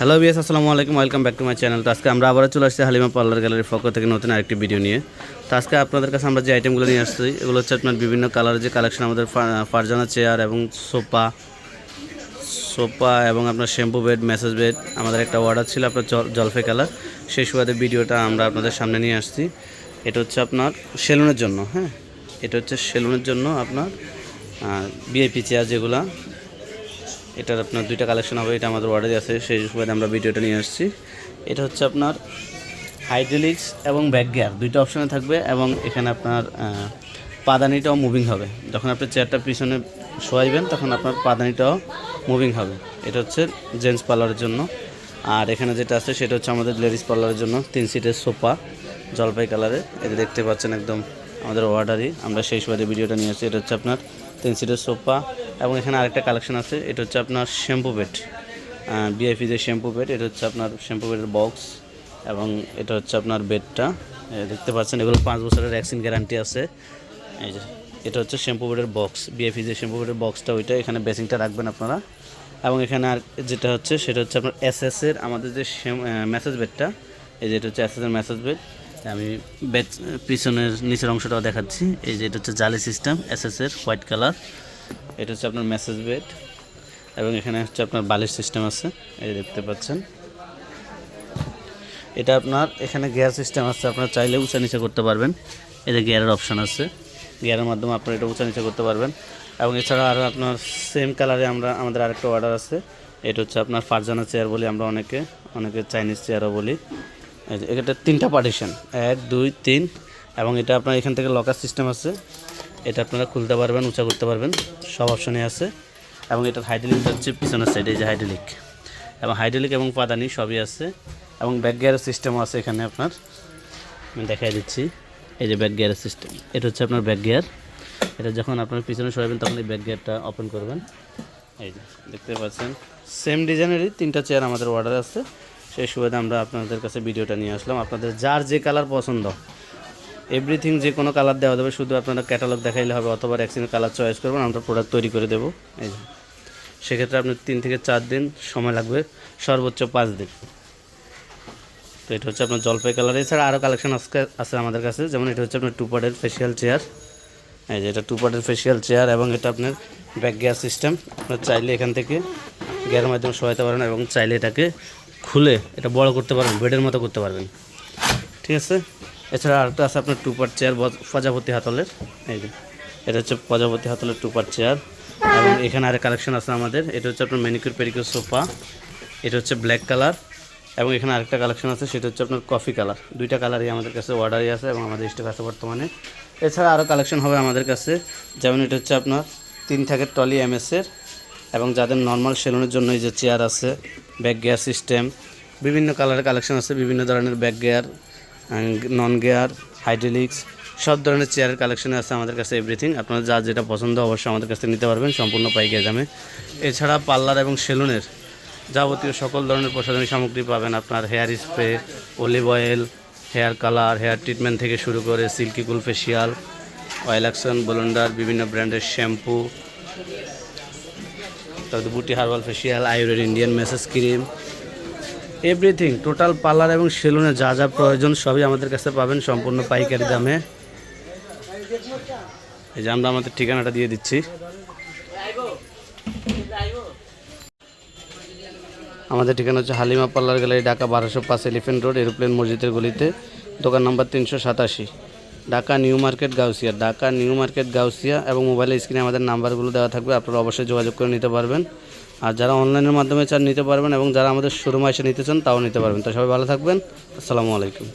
Hello BS, আসসালামু আলাইকুম, welcome back to my channel. তো আজকে আমরা আবারও চলে আসছি হালিমা পার্লার গ্যালারির পক্ষ থেকে নতুন আরেকটি ভিডিও নিয়ে। তো আজকে আপনাদের কাছে আমরা যে আইটেমগুলো নিয়ে আসছি এগুলো হচ্ছে আপনার বিভিন্ন কালারের যে কালেকশন, আমাদের ফারজানা চেয়ার এবং সোফা এবং আপনার শ্যাম্পু বেড, ম্যাসেজ বেড। আমাদের একটা অর্ডার ছিল আপনার জলফাই কালার, সেই সুবাদে ভিডিওটা আমরা আপনাদের সামনে নিয়ে আসছি। এটা হচ্ছে আপনার সেলুনের জন্য, হ্যাঁ, এটা হচ্ছে সেলুনের জন্য আপনার ভিআইপি চেয়ার যেগুলা। এটার আপনার দুইটা কালেকশন হবে, এটা আমাদের অর্ডারে আছে, সেই সুবাদে আমরা ভিডিওটা নিয়ে আসছি। এটা হচ্ছে আপনার হাইড্রোলিক্স এবং ব্যাক গিয়ার দুইটা অপশানে থাকবে, এবং এখানে আপনার পাদানিটাও মুভিং হবে। যখন আপনি চেয়ারটা পিছনে শোয়াইবেন তখন আপনার পাদানিটাও মুভিং হবে। এটা হচ্ছে জেন্টস পার্লারের জন্য। আর এখানে যেটা আছে সেটা হচ্ছে আমাদের লেডিস পার্লারের জন্য 3 সিটের সোফা জলপাই কালারে। এটা দেখতে পাচ্ছেন একদম আমাদের অর্ডারই, আমরা সেই সুবাদে ভিডিওটা নিয়ে আসছি। এটা হচ্ছে আপনার 3 সিটের সোফা, এবং এখানে আরেকটা কালেকশন আছে, এটা হচ্ছে আপনার শ্যাম্পু বেড, বিআইপি যে শ্যাম্পু বেড। এটা হচ্ছে আপনার শ্যাম্পু বেডের বক্স, এবং এটা হচ্ছে আপনার বেডটা দেখতে পাচ্ছেন। এগুলো 5 বছরের ভ্যাকসিন গ্যারান্টি আছে। এই যে এটা হচ্ছে শ্যাম্পু বেডের বক্স, বিআইপি যে শ্যাম্পু বেডের বক্সটা, ওইটা এখানে বেসিংটা রাখবেন আপনারা। এবং এখানে আর যেটা হচ্ছে সেটা হচ্ছে আপনার এসএসের আমাদের যে ম্যাসেজ বেডটা, এই যে এটা হচ্ছে এসএসের ম্যাসেজ বেড। আমি বেড পিছনের নিচের অংশটাও দেখাচ্ছি। এই যে এটা হচ্ছে জালি সিস্টেম এসএসের হোয়াইট কালার। এটা হচ্ছে আপনার মেসেজ বেড, এবং এখানে হচ্ছে আপনার বালিশ সিস্টেম আছে, এই দেখতে পাচ্ছেন। এটা আপনার এখানে গিয়ার সিস্টেম আছে, আপনার চাইলে উঁচা নিচে করতে পারবেন। এই যে গিয়ারের অপশান আছে, গিয়ারের মাধ্যমে আপনার এটা উঁচা নিচে করতে পারবেন। এবং এছাড়া আরও আপনার সেম কালারে আমাদের আরেকটা অর্ডার আছে। এটা হচ্ছে আপনার ফারজানা চেয়ার বলি আমরা, অনেকে চাইনিজ চেয়ারও বলি। এটা 3টা পার্টিশন, 1 2 3, এবং এটা আপনার এখান থেকে লকার সিস্টেম আছে। এটা আপনারা খুলতে পারবেন, উঁচা করতে পারবেন, সব অপশনে আছে। এবং এটার হাইড্রোলিক হচ্ছে পিছনের সাইডে, এই যে হাইড্রোলিক এবং পাদানি সবই আছে। এবং ব্যাক গিয়ারের সিস্টেমও আছে এখানে, আপনার আমি দেখাই দিচ্ছি। এই যে ব্যাক গিয়ারের সিস্টেম, এটা হচ্ছে আপনার ব্যাক গিয়ার। এটা যখন আপনার পিছনে সরাবেন তখন এই ব্যাক গিয়ারটা ওপেন করবেন। এই যে দেখতে পাচ্ছেন, সেম ডিজাইনেরই 3টা চেয়ার আমাদের অর্ডার আছে, সেই সুবাদে আমরা আপনাদের কাছে ভিডিওটা নিয়ে আসলাম। আপনাদের যার যে কালার পছন্দ, এভরিথিং যে কোনো কালার দেওয়া যাবে, শুধু আপনারা ক্যাটালগ দেখাইলে হবে, অথবা রেক্সিনের কালার চয়েস করবেন, আমরা প্রোডাক্ট তৈরি করে দেবো। এই যে সেক্ষেত্রে আপনার 3 থেকে 4 দিন সময় লাগবে, সর্বোচ্চ 5 দিন। তো এটা হচ্ছে আপনার জলপাই কালার। এছাড়া আরও কালেকশন আছে আমাদের কাছে, যেমন এটা হচ্ছে আপনার 2 পার্টের ফেসিয়াল চেয়ার। এই যে এটা 2 পার্টের ফেসিয়াল চেয়ার, এবং এটা আপনার ব্যাক গিয়ার সিস্টেম। আপনার চাইলে এখান থেকে গিয়ারের মাধ্যমে সহায়তা পারেন, এবং চাইলে এটাকে খুলে এটা বড় করতে পারবেন, বেডের মতো করতে পারবেন, ঠিক আছে। এছাড়া আরেকটা আছে আপনার 2 পার্ট চেয়ার প্রজাপতি হাতলের। এই যে এটা হচ্ছে প্রজাপতি হাতলের 2 পার্ট চেয়ার, এবং এখানে আরেক কালেকশন আছে আমাদের। এটা হচ্ছে আপনার ম্যানিকিউর পেডিকিউর সোফা, এটা হচ্ছে ব্ল্যাক কালার। এবং এখানে আরেকটা কালেকশন আছে, সেটা হচ্ছে আপনার কফি কালার। 2টা কালারই আমাদের কাছে অর্ডারই আছে, এবং আমাদের স্টক আছে বর্তমানে। এছাড়া আরও কালেকশন হবে আমাদের কাছে, যেমন এটা হচ্ছে আপনার 3 থাকের টলি এমএসের, এবং যাদের নর্মাল সেলুনের জন্য এই যে চেয়ার আছে, ব্যাক গিয়ার সিস্টেম, বিভিন্ন কালারের কালেকশন আছে, বিভিন্ন ধরনের back gear, non gear, hydraulics, সব ধরনের চেয়ারের কালেকশন আছে আমাদের কাছে। এভরিথিং আপনার যা যেটা পছন্দ অবশ্যই আমাদের কাছে নিতে পারবেন, সম্পূর্ণ পাইকারি দামে। এছাড়া পার্লার এবং সেলুনের যাবতীয় সকল ধরনের প্রসাধনী সামগ্রী পাবেন। আপনার hair spray, olive oil, hair colour, hair treatment থেকে শুরু করে silky cool facial, oil action, blender, বিভিন্ন ব্র্যান্ডের শ্যাম্পু, তারপর বুটি herbal facial, Ayurveda, Indian massage cream, everything total parlour এবং সেলুনে যা যা প্রয়োজন সবই আমাদের কাছে পাবেন সম্পূর্ণ পাইকারি দামে। এই যে আমরা আমাদের ঠিকানাটা দিয়ে দিচ্ছি। আমাদের ঠিকানা হচ্ছে Halima parlour gallery, Dhaka 1205 elephant road, aeroplane মসজিদের গলিতে, দোকান নম্বর 387, ঢাকা নিউ মার্কেট গাউসিয়া। এবং মোবাইলের স্ক্রিনে আমাদের নাম্বারগুলো দেওয়া থাকবে, আপনারা অবশ্যই যোগাযোগ করে নিতে পারবেন। আর যারা অনলাইনের মাধ্যমে চান নিতে পারবেন, এবং যারা আমাদের শোরুমে এসে নিতে চান তাও নিতে পারবেন। তো সবাই ভালো থাকবেন, আসসালামু আলাইকুম।